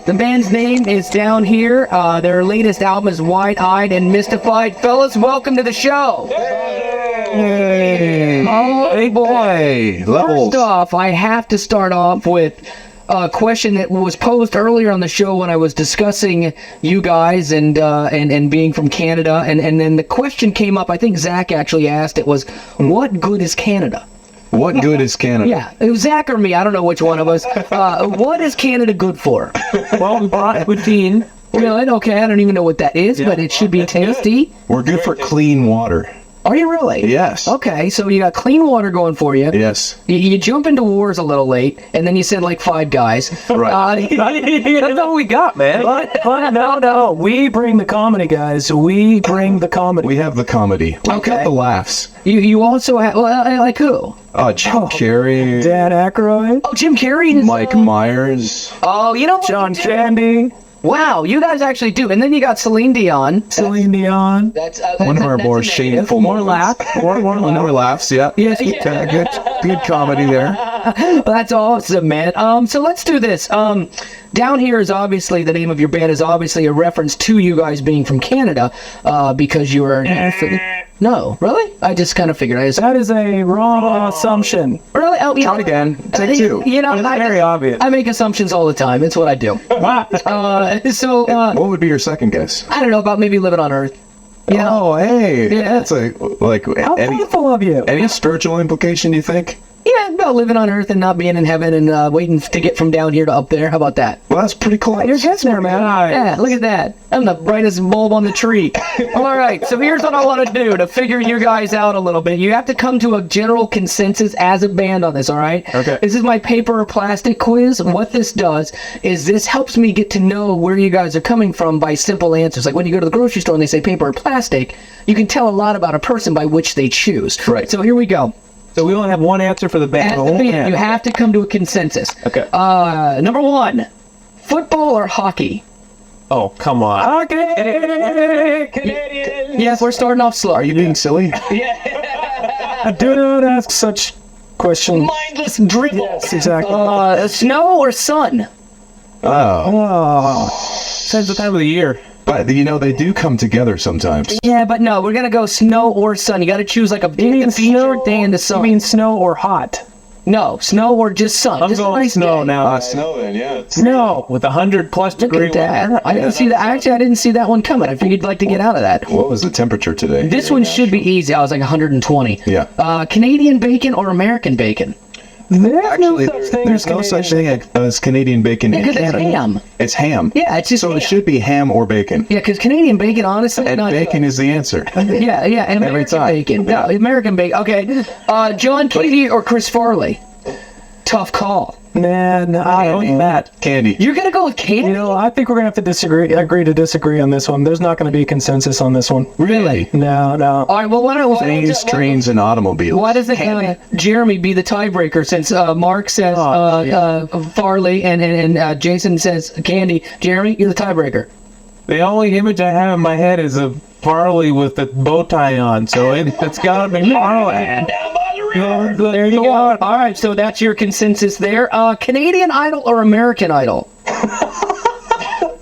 The band's name is Downhere. Their latest album is Wide-Eyed and Mystified. Fellas, welcome to the show. Hey, hey boy. Levels. First off, I have to start off with a question that was posed earlier on the show when I was discussing you guys and being from Canada, and then the question came up. I think Zach actually asked it, was, what good is Canada? What good is Canada? Yeah, it was Zach or me. I don't know which one of us. What is Canada good for? Well, we brought poutine. Okay, I don't even know what that is, but it should be tasty. We're good for clean water. Are you really? Yes. Okay, so you got clean water going for you. Yes. You jump into wars a little late, and then you send like 5 guys. Right. That's all we got, man. But no. We bring the comedy, guys. We bring the comedy. We have the comedy. We got the laughs. You also have, like who? Jim Carrey. Dan Aykroyd. Oh, Jim Carrey. Mike Myers. Oh, John Candy. Wow, you guys actually do. And then you got Celine Dion. Celine Dion. That's One of our more shameful More moments. laugh. More laughs, yeah. Yes, Good comedy there. That's awesome, man. So let's do this. Down Here is obviously, the name of your band is obviously a reference to you guys being from Canada, because you are... No, really? I just kind of figured. That is a wrong assumption. Really? Oh, Count again. Take 2. It's very obvious. I make assumptions all the time. It's what I do. What would be your second guess? I don't know, about maybe living on Earth. Yeah. Oh, hey. Yeah. That's like How thoughtful of you. any spiritual implication, you think? Yeah, about living on Earth and not being in heaven and waiting to get from down here to up there. How about that? Well, that's pretty close. You're getting there, man. Yeah, look at that. I'm the brightest bulb on the tree. All right, so here's what I want to do to figure you guys out a little bit. You have to come to a general consensus as a band on this, all right? Okay. This is my paper or plastic quiz. What this does is this helps me get to know where you guys are coming from by simple answers. Like when you go to the grocery store and they say paper or plastic, you can tell a lot about a person by which they choose. Right. So here we go. So we only have one answer for the band. At the band, you have to come to a consensus. Okay. Number 1, football or hockey? Oh, come on. Okay. Canadian. Yes, we're starting off slow. Are you being silly? Do not ask such questions. Mindless dribble. Yes, exactly. Snow or sun? Depends the time of the year. But, they do come together sometimes. Yeah, but no, we're going to go snow or sun. You got to choose like a day in the beach or a day in the sun. You mean snow or hot? No, snow or just sun. I'm just going nice snow day. now. Snow then, yeah. Snow with 100+ Look degree at that. weather. I didn't see that. Actually, I didn't see that one coming. I figured you'd like to get out of that. What was the temperature today? This one should be easy. I was like 120. Yeah. Canadian bacon or American bacon? Actually, there's no such thing as Canadian bacon in Because it's Canada. ham. It's ham. Yeah, it's just So ham. it should be ham or bacon. Yeah, because Canadian bacon, honestly, And not bacon is the answer. Yeah, and Every American time. bacon. No, American bacon. Okay. John Candy or Chris Farley? Tough call. Man, I don't think that. Candy. You're going to go with Candy? I think we're going to have to agree to disagree on this one. There's not going to be consensus on this one. Really? No. All right, well, Planes, trains, and automobiles. why doesn't Jeremy be the tiebreaker since Marc says Farley and Jason says Candy? Jeremy, you're the tiebreaker. The only image I have in my head is of Farley with the bow tie on, so it's got to be Farley. There you go. All right, so that's your consensus there. Canadian Idol or American Idol?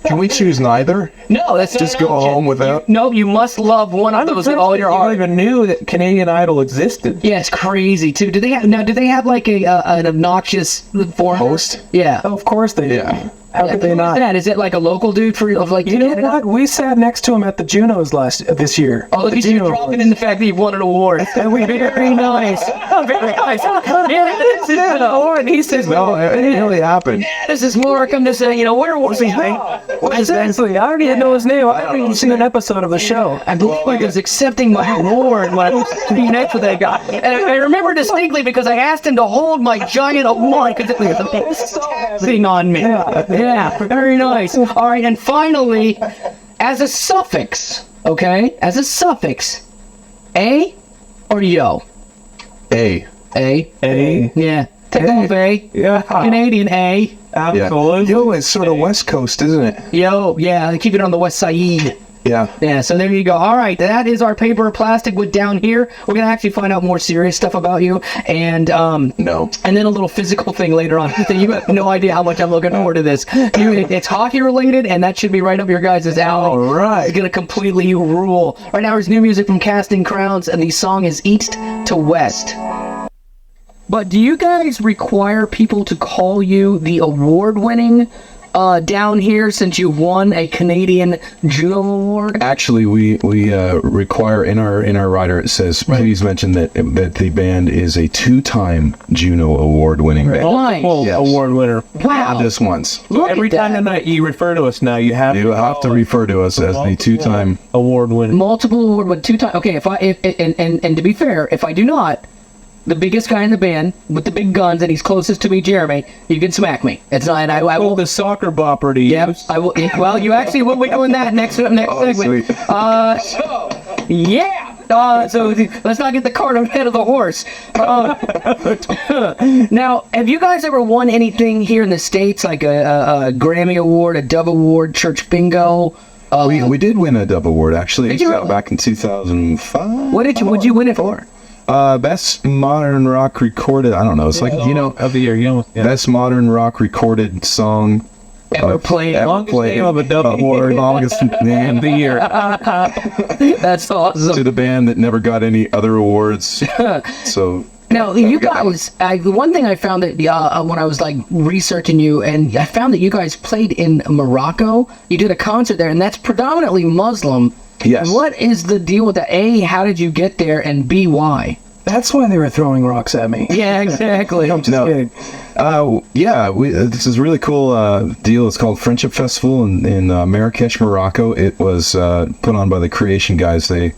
Can we choose neither? No, that's Just go home without? No, you must love one of those with all your I heart. even knew that Canadian Idol existed. Yeah, it's crazy too. Do they have like an obnoxious form Host? Yeah. Of course they do. Yeah. How could they Who's not? that? Is it like a local dude of like? You know what? We sat next to him at the Junos this year. Oh, look at you dropping in the fact that you won an award. And we very nice. Very nice. Yeah, this is an award. And he says, No, it really happened. "This is Marc. I'm just saying, where was he?" Exactly. I already didn't know his name. I haven't even seen an episode of the show. I believe I was accepting my award when I was sitting next to that guy. And I remember distinctly because I asked him to hold my giant award because it was the thing on me. Yeah, very nice. All right, and finally, as a suffix, okay? As a suffix, A or yo? A. A? Yeah. Take off A. Yeah. Canadian A. Yeah. Absolutely. Yo, it's sort of West Coast, isn't it? Yo, yeah, they keep it on the west side. Yeah. Yeah, so there you go. All right, that is our paper or plastic with Down Here. We're gonna actually find out more serious stuff about you, and No. and then a little physical thing later on. You have no idea how much I'm looking forward to this. It's hockey related, and that should be right up your guys' alley. All right. It's gonna completely rule. Right now, there's new music from Casting Crowns, and the song is East to West. But do you guys require people to call you the award-winning Down Here since you won a Canadian Juno Award? Actually, we require in our rider, it says please mention that the band is a 2-time Juno Award winning band. Nice. Yes. Award winner. Wow. Not just once. Look Every at time that. that you refer to us now, you have You have to refer to us as the 2-time. award winner. Multiple award with 2 times. Okay, and to be fair, if I do not, the biggest guy in the band with the big guns and he's closest to me, Jeremy, you can smack me. It's not. And I Oh, will. the soccer bopper to Yep. use. I will. Well, you actually will be doing that next segment. sweet. Yeah. So let's not get the cart ahead of the horse. Now, have you guys ever won anything here in the States, like a Grammy Award, a Dove Award, Church Bingo? We did win a Dove Award actually. Did you really? Back in 2005. What'd you win it for? Best modern rock recorded. I don't know. It's like Of the year, best modern rock recorded song Ever played? Longest name of a Dove Award. Longest name of the year. That's awesome. to the band that never got any other awards. So Now, you guys, the one thing I found that when I was like researching you, and I found that you guys played in Morocco. You did a concert there, and that's predominantly Muslim. Yes. What is the deal with that? A, how did you get there? And B, why? That's why they were throwing rocks at me. Yeah, exactly. I'm just kidding. this is a really cool deal. It's called Friendship Festival in Marrakesh, Morocco. It was put on by the Creation guys. I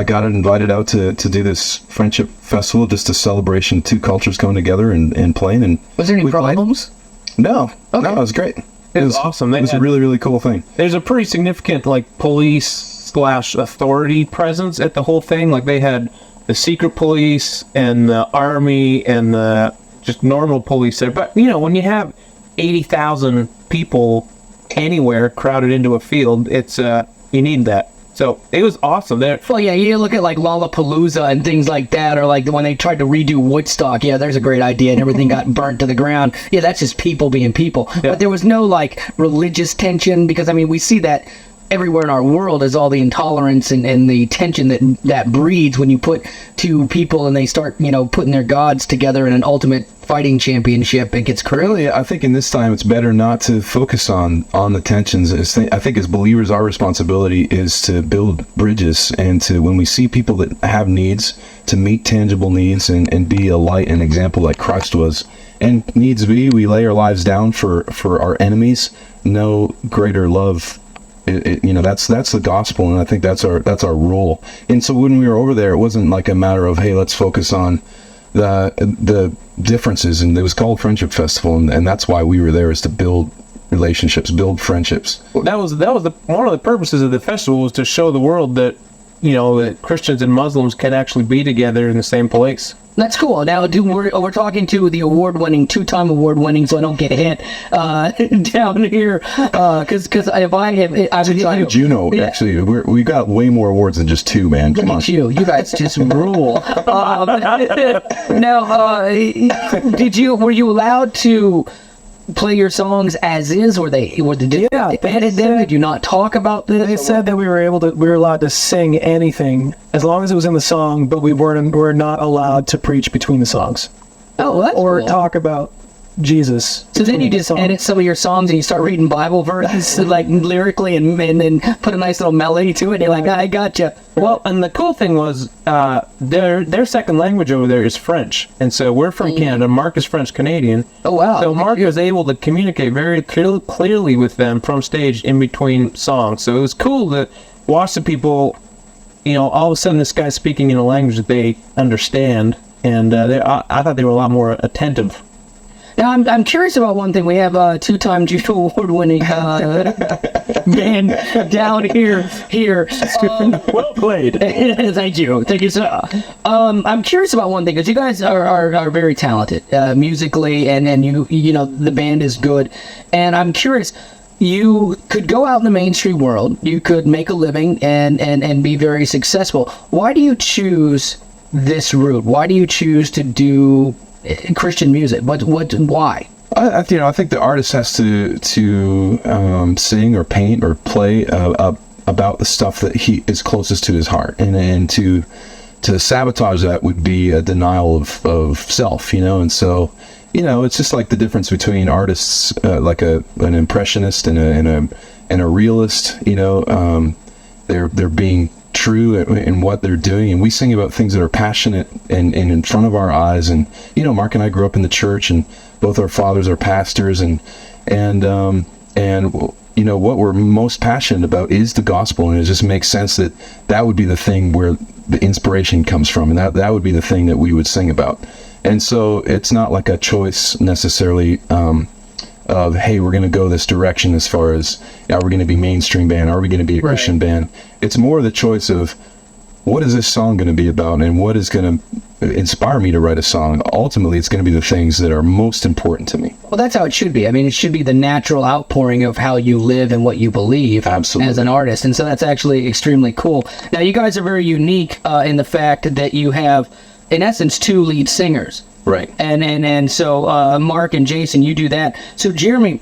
got invited out to do this Friendship Festival, just a celebration of 2 cultures coming together and playing. And Was there any we played. problems? No, Okay. no, it was great. It was awesome. It was a really, really cool thing. There's a pretty significant police/authority presence at the whole thing. Like they had the secret police and the army and the just normal police there. But when you have 80,000 people anywhere crowded into a field, it's you need that. So it was awesome. There. Well, yeah, you look at like Lollapalooza and things like that, or like when they tried to redo Woodstock. Yeah, there's a great idea, and everything got burnt to the ground. Yeah, that's just people being people. Yeah. But there was no like religious tension, because I mean we see that everywhere in our world is all the intolerance and the tension that breeds when you put 2 people and they start putting their gods together in an ultimate fighting championship. It gets crazy. Really, I think in this time it's better not to focus on the tensions. I think as believers, our responsibility is to build bridges and to, when we see people that have needs, to meet tangible needs and be a light and example like Christ was. And needs be, we lay our lives down for our enemies. No greater love. That's the gospel, and I think that's our role. And so when we were over there, it wasn't like a matter of, hey, let's focus on the differences. And it was called Friendship Festival, and that's why we were there, is to build relationships, build friendships. That was one of the purposes of the festival, was to show the world that that Christians and Muslims can actually be together in the same place. That's cool. Now, we're talking to the award-winning, 2-time award-winning, so I don't get hit down here. Because if I have, Juno, Yeah. actually, we got way more awards than just 2, man. Come Look on. at you guys just rule. Now, were you allowed to play your songs as is, or did they edit them? Did you not talk about this? They said that we were allowed to sing anything as long as it was in the song, but we're not allowed to preach between the songs Oh, that's or cool. talk about Jesus. So then you between the just songs. edit some of your songs and you start reading Bible verses like lyrically and then put a nice little melody to it, and you're like, I gotcha. Well, and the cool thing was, their second language over there is French, and so we're from Canada. Marc is French Canadian. Oh, wow. So Marc was able to communicate very clearly with them from stage in between songs. So it was cool to watch the people. All of a sudden, this guy's speaking in a language that they understand, and I thought they were a lot more attentive. Now, I'm curious about one thing. We have a 2-time Juno Award-winning band down here. Well played. Thank you, sir. I'm curious about one thing, because you guys are very talented musically, and the band is good. And I'm curious, you could go out in the mainstream world, you could make a living and be very successful. Why do you choose this route? Why do you choose to do Christian music? Why? I think the artist has to sing or paint or play about the stuff that he is closest to his heart, and to sabotage that would be a denial of self, and so it's just like the difference between artists like an impressionist and a realist. They're being true in what they're doing, and we sing about things that are passionate and in front of our eyes. And Mark and I grew up in the church, and both our fathers are pastors, and what we're most passionate about is the gospel, and it just makes sense that would be the thing where the inspiration comes from, and that would be the thing that we would sing about. And so it's not like a choice necessarily of, hey, we're going to go this direction as far as, are we going to be mainstream band? Are we going to be a Christian band? It's more the choice of, what is this song going to be about, and what is going to inspire me to write a song? Ultimately, it's going to be the things that are most important to me. Well, that's how it should be. I mean, it should be the natural outpouring of how you live and what you believe. Absolutely. As an artist. And so that's actually extremely cool. Now, you guys are very unique in the fact that you have, in essence, 2 lead singers. Right. And so Mark and Jason, you do that. So Jeremy,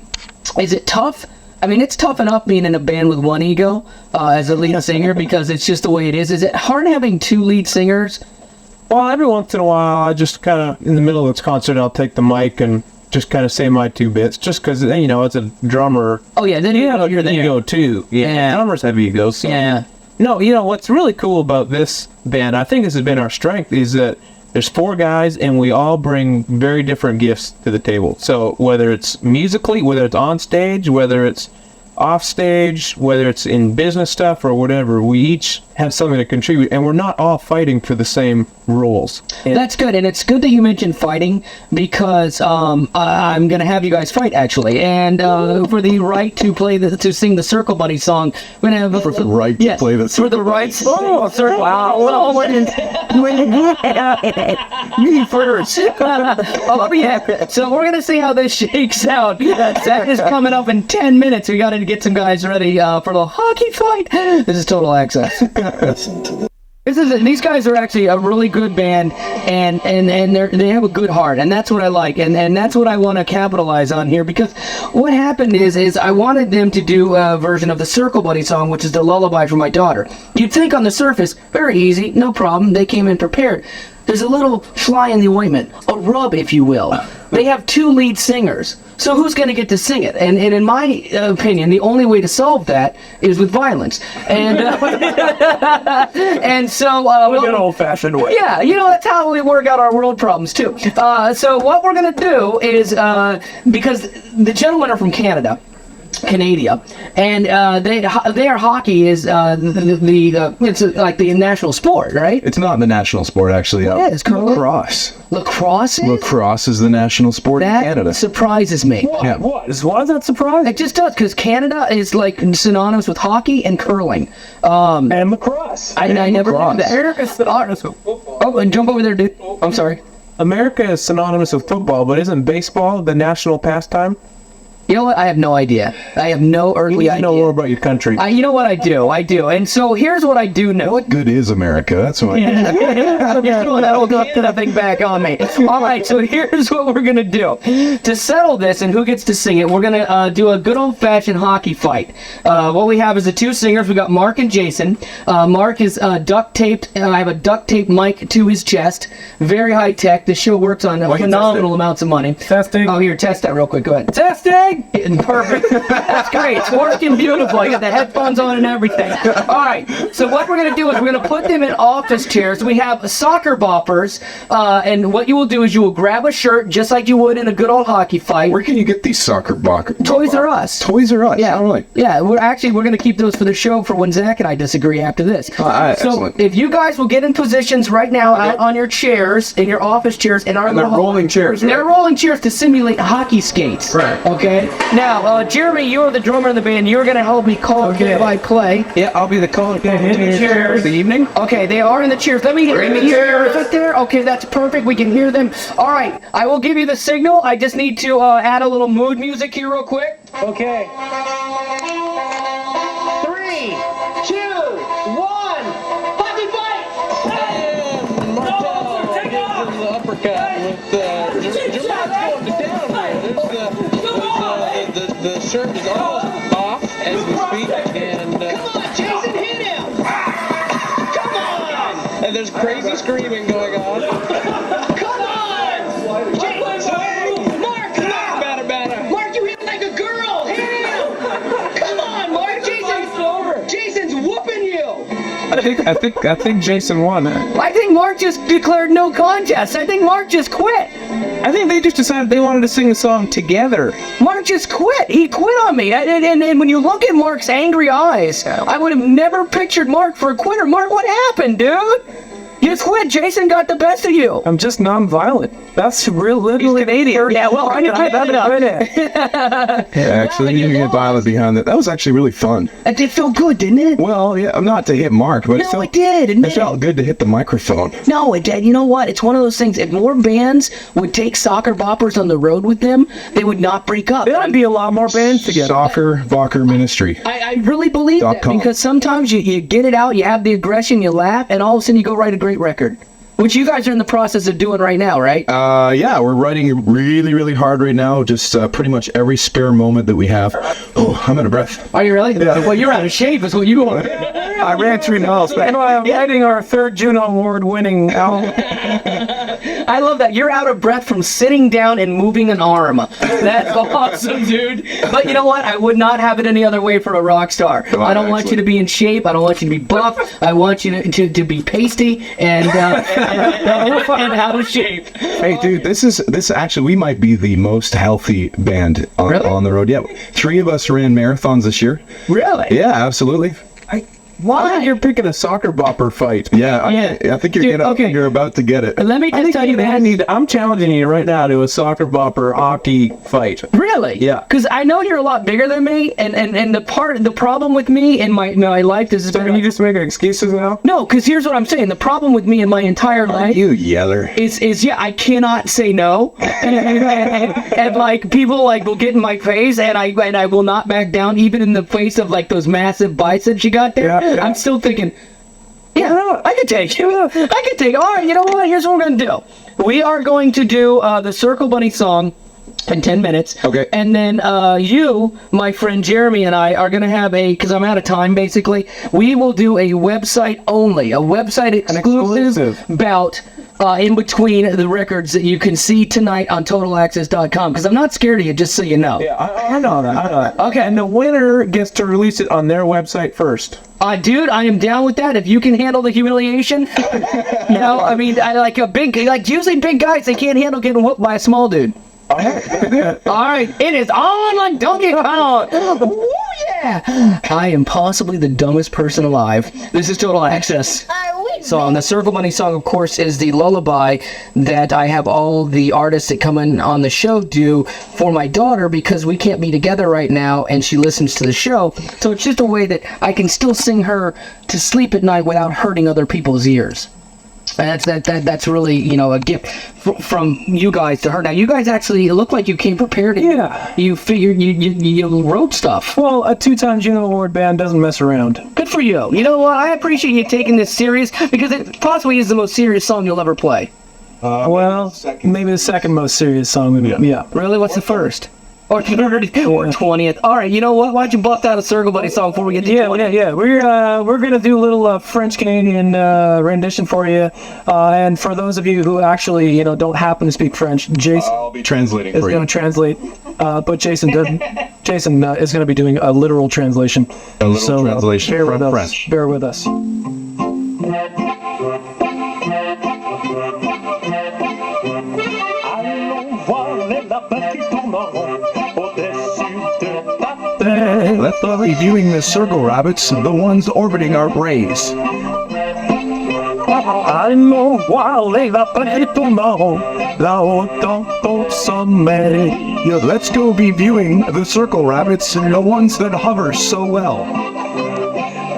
is it tough? I mean, it's tough enough being in a band with one ego as a lead singer, because it's just the way it is. Is it hard having 2 lead singers? Well, every once in a while, I just kind of, in the middle of this concert, I'll take the mic and just kind of say my 2 bits, just because, as a drummer. Oh, yeah, then you're the ego too. Yeah. Drummers have egos. So. Yeah. No, what's really cool about this band, I think this has been our strength, is that there's 4 guys, and we all bring very different gifts to the table. So whether it's musically, whether it's on stage, whether it's off stage, whether it's in business stuff or whatever, we each have something to contribute, and we're not all fighting for the same roles. That's good, and it's good that you mentioned fighting, because I'm going to have you guys fight, actually, and for the right to sing the Circle Buddy song, we're going to have For the right to play the for the right. Oh, Circle! Wow! Me first. Oh yeah. So we're going to see how this shakes out. That is coming up in 10 minutes. We got to get some guys ready for the hockey fight. This is Total Axxess. These guys are actually a really good band, and they have a good heart, and that's what I like, and that's what I want to capitalize on here, because what happened is I wanted them to do a version of the Circle Buddy song, which is the lullaby for my daughter. You'd think on the surface, very easy, no problem, they came in prepared. There's a little fly in the ointment, a rub, if you will. They have 2 lead singers, so who's going to get to sing it? And in my opinion, the only way to solve that is with violence. And and so An old-fashioned way. yeah, that's how we work out our world problems too. So what we're going to do is because the gentlemen are from Canada, and their hockey is it's like the national sport, right? It's not the national sport, actually. Yeah, it's called lacrosse. Lacrosse is? Lacrosse is the national sport in Canada. That surprises me. Yeah. Why is that surprising? It just does, because Canada is like synonymous with hockey and curling. And lacrosse. I never knew lacrosse. that. America's synonymous with football. Oh, and jump over there, dude. I'm sorry. America is synonymous with football, but isn't baseball the national pastime? You know what? I have no idea. I have no earthly idea. You know more about your country. You know what I do? And so here's what I do know. What good is America? That's what That'll get that thing back on me. All right, so here's what we're going to do. To settle this and who gets to sing it, we're going to do a good old-fashioned hockey fight. What we have is the 2 singers. We got Marc and Jason. Marc is duct-taped. I have a duct-taped mic to his chest. Very high-tech. This show works on phenomenal amounts of money. Testing. Oh, here, test that real quick. Go ahead. Testing! Perfect. That's great. It's working beautiful. I got the headphones on and everything. All right. So what we're going to do is we're going to put them in office chairs. We have soccer boppers, and what you will do is you will grab a shirt just like you would in a good old hockey fight. Where can you get these soccer boppers? Toys R Us. Toys R Us. Yeah. All right. Yeah. We're going to keep those for the show for when Zach and I disagree after this. So excellent. if you guys will get in positions right now out on your chairs, in your office chairs, in our And they're rolling chairs. They're rolling chairs to simulate hockey skates. Right. Okay. Now, Jeremy, you're the drummer of the band. You're going to help me call play-by-play. Yeah, I'll be the caller. Chairs. The evening. Okay, they are in the chairs. Let me hear chairs right there. Okay, that's perfect. We can hear them. All right, I will give you the signal. I just need to add a little mood music here real quick. Okay. shirt is almost off as we speak, and Come on, Jason, hit him! Come on! and there's crazy screaming going on. Come on! Jason! Mark, come on! Batter. Mark, you hit like a girl! Hit him! Come on, Mark! Jason's whooping you! I think Jason won. I think Mark just declared no contest. I think Mark just quit. I think they just decided they wanted to sing the song together. Mark just quit. He quit on me. And when you look at Mark's angry eyes, I would have never pictured Mark for a quitter. Mark, what happened, dude? You quit. Jason got the best of you. I'm just non-violent. That's real literally Canadian. Yeah, well, I Actually, you get violent behind that. That was actually really fun. It did feel good, didn't it? Well, yeah, not to hit Mark, but No, it did. it felt good to hit the microphone. No, it did. You know what? It's one of those things. If more bands would take soccer boppers on the road with them, they would not break up. There'd be a lot more bands together. Soccer Vocker Ministry. I really believe that .com. because sometimes you get it out, you have the aggression, you laugh, and all of a sudden you go write a great record. Which you guys are in the process of doing right now, right? Yeah, we're writing really, really hard right now. Just pretty much every spare moment that we have. Oh, I'm out of breath. Are you really? Well, you're out of shape is what you want. I ran 3 miles. And I'm writing our 3rd Juno Award-winning album. I love that. You're out of breath from sitting down and moving an arm. That's awesome, dude. But you know what? I would not have it any other way for a rock star. I don't want you to be in shape. I don't want you to be buff. I want you to be pasty and out of shape. Hey, dude, this actually, we might be the most healthy band on, Really? on the road. Yeah, 3 of us ran marathons this year. Really? Yeah, absolutely. Why? You're picking a soccer bopper fight. Yeah, Yeah. I think Dude, okay. you're about to get it. Let me just tell you that. I'm challenging you right now to a soccer bopper hockey fight. Really? Yeah. Because I know you're a lot bigger than me, and the problem with me in my life is So are you just making excuses now? no. Because here's what I'm saying. The problem with me in my entire life You yeller. is yeah, I cannot say no, and like people like will get in my face, and I will not back down, even in the face of like those massive biceps you got there. Yeah. I'm still thinking, yeah, I could take you. I could take. All right, you know what? Here's what we're gonna do. We are going to do the Circle Bunny song in 10 minutes. Okay. And then you, my friend Jeremy, and I are going to have because I'm out of time, basically, we will do a website only, a website exclusive bout in between the records that you can see tonight on TotalAxxess.com. Because I'm not scared of you, just so you know. Yeah, I know that. Okay. And the winner gets to release it on their website first. Dude, I am down with that. If you can handle the humiliation, you know, I mean, I like usually big guys, they can't handle getting whooped by a small dude. All right, it is on like Donkey Kong. Woo, yeah. I am possibly the dumbest person alive. This is Total Access. song. The Circle Bunny song, of course, is the lullaby that I have all the artists that come in on the show do for my daughter because we can't be together right now and she listens to the show. So it's just a way that I can still sing her to sleep at night without hurting other people's ears. And that's really, you know, a gift from you guys to her. Now, you guys actually look like you came prepared. Yeah. You figured you wrote stuff. Well, a 2-time Juno Award band doesn't mess around. Good for you. You know what? I appreciate you taking this serious because it possibly is the most serious song you'll ever play. Well, maybe the second most serious song. Yeah. Really? What's the first? Or 30th or 20th. All right, you know what? Why don't you bust out a Circle Bunny song before we get to 20th? Yeah. We're gonna do a little French Canadian rendition for you, and for those of you who actually don't happen to speak French, Jason I'll be translating is for going you. to translate, but Jason doesn't. Jason is going to be doing a literal translation. A little translation bear from with us. French. Bear with us. Let's be viewing the circle rabbits, the ones orbiting our brains. Allons voir les lapins tournants là-haut dans ton sommeil. Yeah, let's go be viewing the circle rabbits, the ones that hover so well.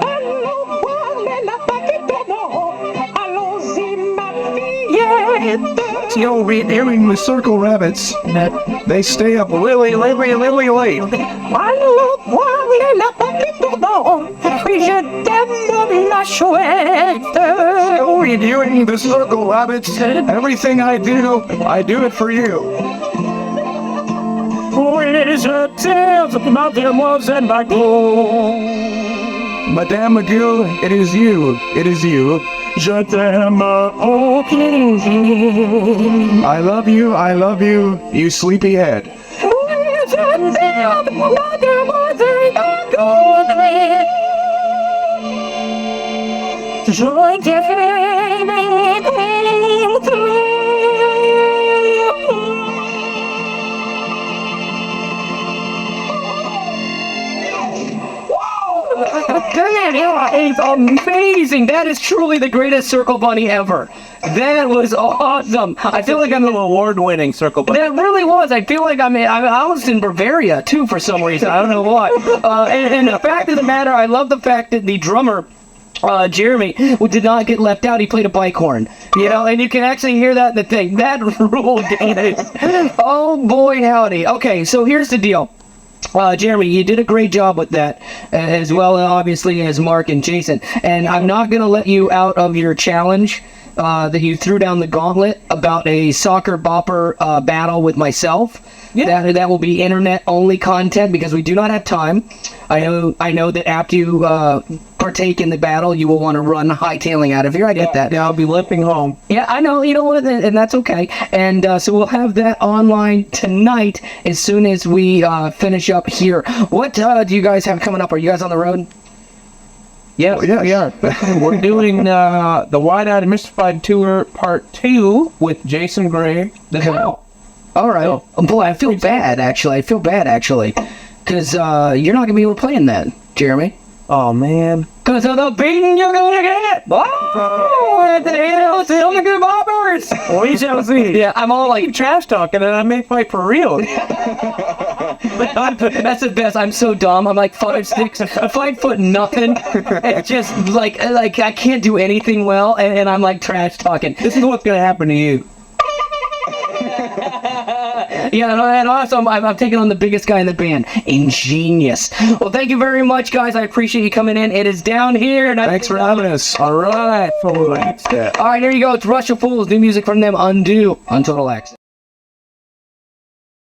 Allons voir les lapins qui tournent. Allons-y, ma fille. Yeah, you'll be viewing the circle rabbits. They stay up really late. Allons voir les lapins qui tournent. Puis je t'aime, ma chouette. Oh, you're viewing the circle rabbits. Everything I do it for you. Oui, stories and tales about them was and back home. Madame McGill, it is you. It is you. Je t'aime, oh, I love you. I love you. You sleepyhead. That is amazing. That is truly the greatest Circle Bunny ever. That was awesome. I feel like I'm an award-winning Circle Bunny. That really was. I feel like I was in Bavaria too for some reason. I don't know why. And the fact of the matter, I love the fact that the drummer, Jeremy, who did not get left out. He played a bike horn, and you can actually hear that in the thing. That ruled it. Oh boy, howdy. Okay, so here's the deal. Jeremy, you did a great job with that, as well obviously as Marc and Jason. And I'm not going to let you out of your challenge that you threw down the gauntlet about a soccer bopper battle with myself. Yeah. That will be internet only content because we do not have time. I know that after you partake in the battle, you will want to run hightailing out of here. I get that. Yeah, I'll be limping home. Yeah, I know. You know what? And that's okay. And so we'll have that online tonight as soon as we finish up here. What do you guys have coming up? Are you guys on the road? Yeah. We're doing the Wide-Eyed and Mystified Tour Part 2 with Jason Gray. All right. Oh, boy, I feel bad, actually. Because you're not going to be able to play in that, Jeremy. Oh, man. Because of the beating you're going to get. Oh, at the end, still the good boppers. We shall see. Yeah, I'm all like trash talking and I may fight for real. That's the best. I'm so dumb. I'm like 5'6", 5 foot nothing. It's just like I can't do anything well, and I'm like trash talking. This is what's going to happen to you. Yeah, and also I'm taking on the biggest guy in the band. Ingenious. Well, thank you very much, guys. I appreciate you coming in. It is down here. And Thanks for having us. All right. All right, there you go. It's Rush of Fools. New music from them, Undo, on Total Axxess.